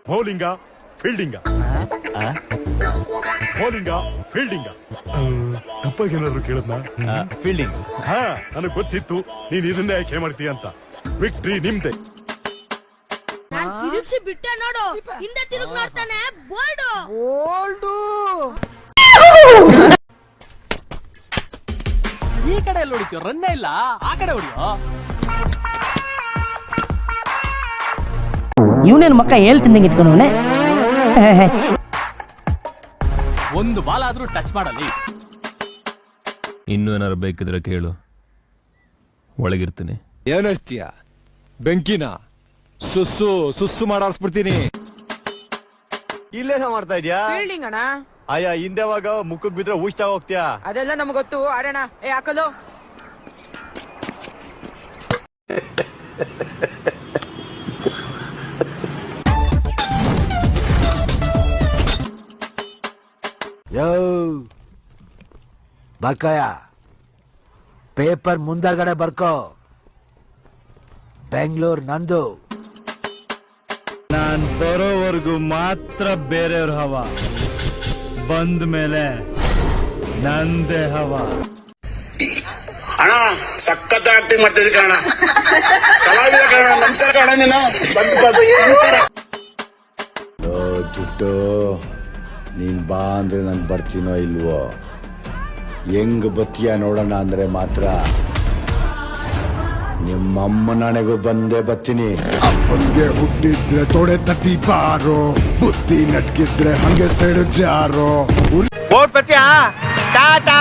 ಬೌಲಿಂಗ ಫೀಲ್ಡಿಂಗ ಬೌಲಿಂಗ ಫೀಲ್ಡಿಂಗ ತಪ್ಪಾಗಿ ಏನಾದ್ರು ಕೇಳದ್ನ ಫೀಲ್ಡಿಂಗ್. ನನಗ್ ಗೊತ್ತಿತ್ತು ನೀನ್ ಇದನ್ನೇ ಆಯ್ಕೆ ಮಾಡ್ತೀಯ ಅಂತ. ವಿಕ್ಟ್ರಿ ನಿಮ್ದೆ. ತಿರುಗಿಸಿ ಬಿಟ್ಟೆ ನೋಡು, ಹಿಂದೆ ತಿರುಗಿ ನೋಡ್ತಾನೆ. ಬೋಲ್ಡು ಈ ಕಡೆ ಎಲ್ಲ ಹೊಡಿತೀವ, ರನ್ನೇ ಇಲ್ಲ. ಆ ಕಡೆ ಹೊಡಿಯೋ. ಇವನೇನು ಮಕ್ಕ ಹೇಳ್ತಿದ್ದಂಗೆ ಇಟ್ಕೊಂಡವನೆ. ಒಂದು ಬಾಲ್ ಆದ್ರೂ ಟಚ್ ಮಾಡಲಿ. ಇನ್ನೂ ಏನಾರು ಬೇಕಿದ್ರೆ ಕೇಳು, ಒಳಗಿರ್ತೀನಿ. ಏನಸ್ತೀಯ? ಬೆಂಕಿನ ಸುಸ್ಸು ಸುಸ್ಸು ಮಾಡಾರ್ಸ್ಬಿಡ್ತೀನಿ. ಇಲ್ಲೇನ ಮಾಡ್ತಾ ಇದ್ಯಾ? ಫೀಲ್ಡಿಂಗ್ ಅಣ್ಣ. ಅಯ್ಯ ಹಿಂದೆವಾಗ ಮುಖಕ್ ಬಿದ್ರೆ ಊಷ್ಟ ಹೋಗ್ತೀಯಾ? ಅದೆಲ್ಲ ನಮ್ಗೆ ಗೊತ್ತು. ಆಡೋಣ. ಹಾಕಲು ಬರ್ಕಯ ಪೇಪರ್ ಮುಂದಗಡೆ ಬರ್ಕೋ. ಬೆಂಗಳೂರು ನಂದು. ನಾನ್ ಬರೋವರೆಗೂ ಮಾತ್ರ ಬೇರೆಯವ್ರ ಹವಾ, ಬಂದ ಮೇಲೆ ನಂದೇ ಹವಾ. ಅಣ್ಣ ಸಖತ್ ಆಕ್ಟಿಂಗ್ ಮಾಡ್ತಿದ್ದೆ ಕಣ, ಕಲಾವಿದ ಕಣ. ನಮಸ್ಕಾರ ಕಣ. ನೀನು ಜುಟ್ಟು ನೀನ್ ಬಾ ಅಂದ್ರೆ ನಾನು ಬರ್ತೀನೋ ಇಲ್ವೋ? ಹೆಂಗ್ ಬತ್ತೀಯ ನೋಡೋಣ ಅಂದ್ರೆ ಮಾತ್ರ ನಿಮ್ಮಮ್ಮ ನನಗೂ ಬಂದೇ ಬರ್ತೀನಿ. ಅಪ್ಪನ್ಗೆ ಹುಟ್ಟಿದ್ರೆ ತೊಡೆ ತಟ್ಟಿ ಬಾರೋ, ಬುದ್ಧಿ ನಟ್ಕಿದ್ರೆ ಹಂಗೆ ಸೆಡು ಜಾರೋ. ಟಾಟಾ.